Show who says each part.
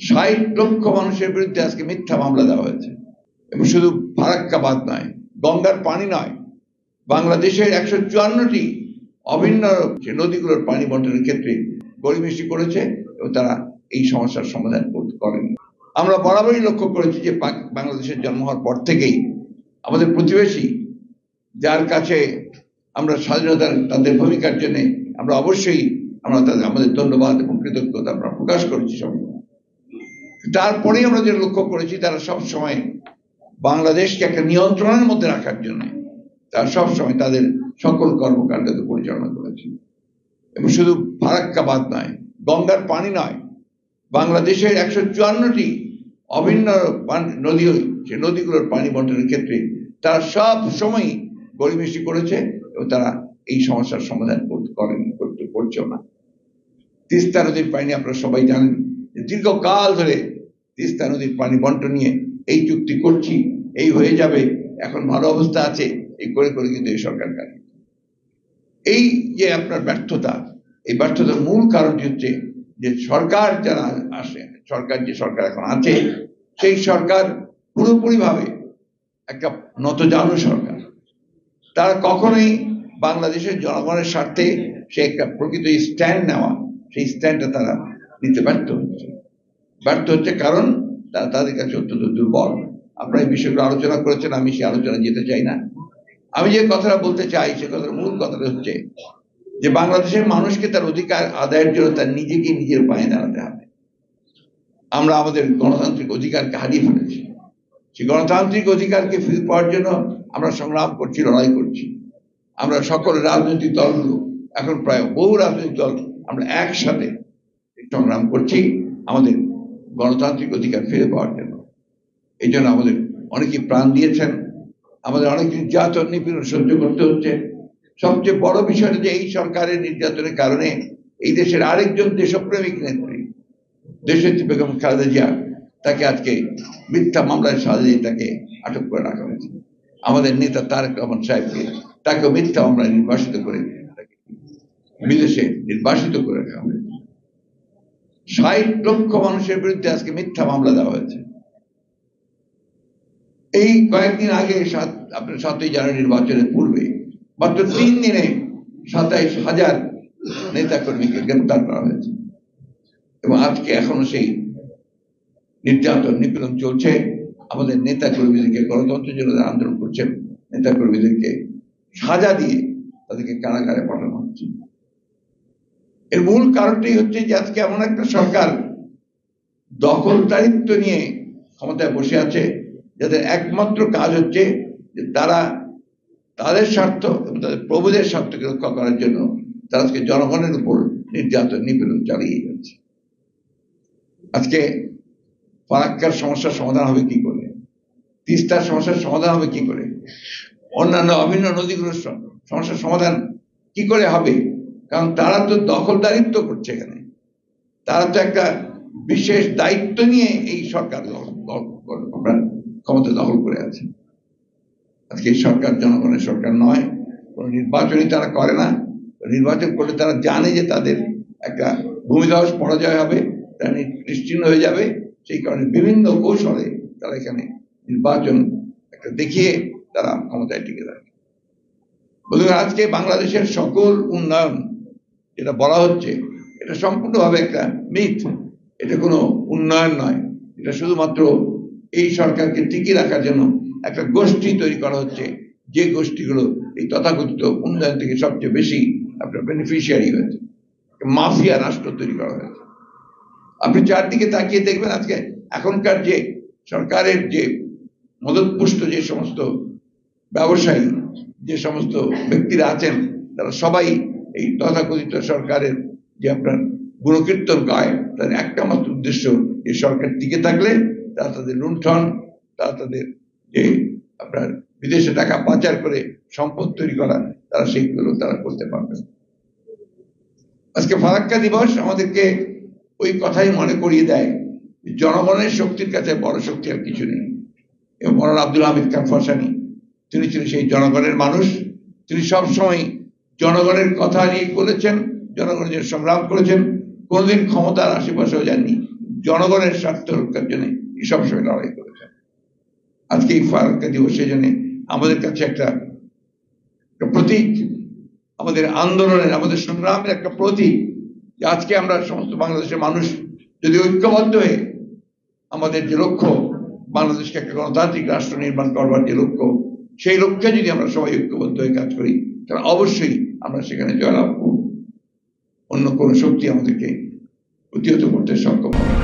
Speaker 1: 60 লক্ষ মানুষের বিরুদ্ধে আজকে মিথ্যা মামলা দেওয়া হয়েছে। এবং শুধু ফারাক্কা বাঁধ নয়, গঙ্গার পানি নয়, বাংলাদেশের 154টি অভিন্ন নদীগুলোর পানি বন্টনের ক্ষেত্রে গড়িমসি করেছে এবং তারা এই সমস্যার সমাধান করতে করেনি। আমরা বরাবরই লক্ষ্য করেছি যে বাংলাদেশের জন্ম হওয়ার পর থেকেই আমাদের প্রতিবেশী, যার কাছে আমরা স্বাধীনতার তাদের ভূমিকার জন্য আমরা অবশ্যই আমাদের ধন্যবাদ এবং কৃতজ্ঞতা আমরা প্রকাশ করেছি সবাই। তারপরেই আমরা যে লক্ষ্য করেছি তারা সবসময় বাংলাদেশকে একটা নিয়ন্ত্রণের মধ্যে রাখার জন্য তারা সবসময় তাদের সকল কর্মকাণ্ডকে পরিচালনা করেছে। এবং শুধু ফারাক্কা বাঁধ নয়, গঙ্গার পানি নয়, বাংলাদেশের 154টি অভিন্ন নদী, সে নদীগুলোর পানি বন্টনের ক্ষেত্রে তারা সব সময় গড়িমসি করেছে এবং তারা এই সমস্যার সমাধান করছেও না। তিস্তা নদীর পানি আপনারা সবাই জানেন, দীর্ঘকাল ধরে তিস্তা নদীর পানি বন্টন নিয়ে এই চুক্তি করছি, এই হয়ে যাবে, এখন ভালো অবস্থা আছে, এই করে করে কিন্তু এই সরকার কাজ। এই যে আপনার ব্যর্থতা, এই ব্যর্থতার মূল কারণটি হচ্ছে যে সরকার যারা আসে, যে সরকার এখন আছে, সেই সরকার পুরোপুরিভাবে একটা নতজানু সরকার। তারা কখনোই বাংলাদেশের জনগণের স্বার্থে সে একটা প্রকৃত স্ট্যান্ড নেওয়া, সেই স্ট্যান্ডটা তারা নিতে ব্যর্থ হচ্ছে কারণ তারা তাদের কাছে অত্যন্ত দুর্বল। আপনারা এই বিষয়গুলো আলোচনা করেছেন, আমি সে আলোচনা যেতে চাই না। আমি যে কথাটা বলতে চাই সে কথার মূল কথাটা হচ্ছে যে বাংলাদেশের মানুষকে তার অধিকার আদায়ের জন্য তার নিজেকে নিজের পায়ে দাঁড়াতে হবে। আমরা আমাদের গণতান্ত্রিক অধিকারকে হারিয়ে ফেলেছি। সেই গণতান্ত্রিক অধিকারকে ফিরে পাওয়ার জন্য আমরা সংগ্রাম করছি, লড়াই করছি। আমরা সকল রাজনৈতিক দলগুলো, এখন প্রায় বহু রাজনৈতিক দল, আমরা একসাথে সংগ্রাম করছি আমাদের গণতান্ত্রিক অধিকার ফিরে পাওয়ার জন্য। এই জন্য আমাদের অনেকেই প্রাণ দিয়েছেন, আমাদের অনেক নির্যাতন নিপীড়ন সহ্য করতে হচ্ছে। সবচেয়ে বড় বিষয়টা যে এই সরকারের নির্যাতনের কারণে এই দেশের আরেকজন দেশপ্রেমিক নেত্রী দেশনেত্রী বেগম খালেদা জিয়া, তাকে আজকে মিথ্যা মামলায় সাজিয়ে তাকে আটক করে রাখা হয়েছে। আমাদের নেতা তারেক রহমান সাহেবকে তাকে মিথ্যা মামলায় নির্বাসিত করে বিদেশে নির্বাসিত করে রাখা হয়েছে। 60 লক্ষ মানুষের বিরুদ্ধে আজকে মিথ্যা মামলা দেওয়া হয়েছে। এই কয়েকদিন আগে আপনার 7ই জানুয়ারি নির্বাচনের পূর্বে মাত্র 3 দিনে 27,000 নেতা কর্মীকে গ্রেপ্তার করা হয়েছে এবং আজকে এখনো সেই নির্যাতন নিপীড়ন চলছে। আমাদের নেতা কর্মীদেরকে, গণতন্ত্রের জন্য যারা আন্দোলন করছেন নেতা কর্মীদেরকে সাজা দিয়ে তাদেরকে কারাগারে পাঠানো হচ্ছে। এর মূল কারণটাই হচ্ছে যে আজকে এমন একটা সরকার দখলদারিত্ব নিয়ে ক্ষমতায় বসে আছে, যাদের একমাত্র কাজ হচ্ছে যে তারা তাদের স্বার্থ এবং তাদের প্রভুদের স্বার্থকে রক্ষা করার জন্য তারা আজকে জনগণের উপর নির্যাতন নিপীড়ন চালিয়ে যাচ্ছে। আজকে ফারাক্কার সমস্যার সমাধান হবে কি করে? তিস্তার সমস্যার সমাধান হবে কি করে? অন্যান্য অভিন্ন নদীগুলোর সমস্যার সমাধান কি করে হবে? কারণ তারা তো দখলদারিত্ব করছে এখানে, তারা তো একটা বিশেষ দায়িত্ব নিয়ে এই সরকার ক্ষমতা দখল করে আছে। আজকে এই সরকার জনগণের সরকার নয়, কোন নির্বাচনই তারা করে না। নির্বাচন করলে তারা জানে যে তাদের একটা ভূমিধস পরাজয় হবে, তারা নিশ্চিহ্ন হয়ে যাবে। সেই কারণে বিভিন্ন কৌশলে তারা এখানে নির্বাচন একটা দেখিয়ে তারা ক্ষমতায় টিকে থাকে। বন্ধুরা, আজকে বাংলাদেশের সকল উন্নয়ন যেটা বলা হচ্ছে এটা সম্পূর্ণভাবে একটা মিথ। এটা কোনো উন্নয়ন নয়, এটা শুধুমাত্র এই সরকারকে টিকিয়ে রাখার জন্য একটা গোষ্ঠী তৈরি করা হচ্ছে, যে গোষ্ঠীগুলো এই তথাকথিত উন্নয়ন থেকে সবচেয়ে বেশি আপনার বেনিফিশিয়ারি হয়েছে। মাফিয়া রাষ্ট্র তৈরি করা হয়েছে। আপনি চারদিকে তাকিয়ে দেখবেন আজকে এখনকার যে সরকারের যে মদতপুষ্ট যে সমস্ত ব্যবসায়ী, যে সমস্ত ব্যক্তিরা আছেন, তারা সবাই এই তথাকথিত সরকারের যে আপনার গুণকীর্তন গায়। তাদের একটা মাত্র উদ্দেশ্য, এই সরকার টিকে থাকলে তারা তাদের লুণ্ঠন, তারা তাদের যে আপনার বিদেশে টাকা পাচার করে সম্পদ তৈরি করা, তারা সেইগুলো তারা করতে পারবে। আজকে ফারাক্কা দিবস আমাদেরকে ওই কথাই মনে করিয়ে দেয়, জনগণের শক্তির কাছে বড় শক্তি আর কিছু নেই। এবং মৌলানা আব্দুল হামিদ খান ফরসানী, তিনি ছিলেন সেই জনগণের মানুষ। তিনি সবসময় জনগণের কথা নিয়ে বলেছেন, জনগণের জন্য সংগ্রাম করেছেন, কোনোদিন ক্ষমতার আশেপাশেও যাননি, জনগণের স্বার্থ রক্ষার জন্য সবসময় লড়াই করেছেন। আজকে এই ফারাক্কা দিবস সেই জন্য আমাদের কাছে একটা প্রতীক, আমাদের আন্দোলনের, আমাদের সংগ্রামের একটা প্রতীক, যে আজকে আমরা সমস্ত বাংলাদেশের মানুষ যদি ঐক্যবদ্ধ হয়ে আমাদের যে লক্ষ্য, বাংলাদেশকে একটা গণতান্ত্রিক রাষ্ট্র নির্মাণ করবার যে লক্ষ্য, সেই লক্ষ্যে যদি আমরা সবাই ঐক্যবদ্ধ হয়ে কাজ করি, তাহলে অবশ্যই আমরা সেখানে জয়লাভ করব। অন্য কোনো শক্তি আমাদেরকে প্রতিহত করতে সক্ষম হবে।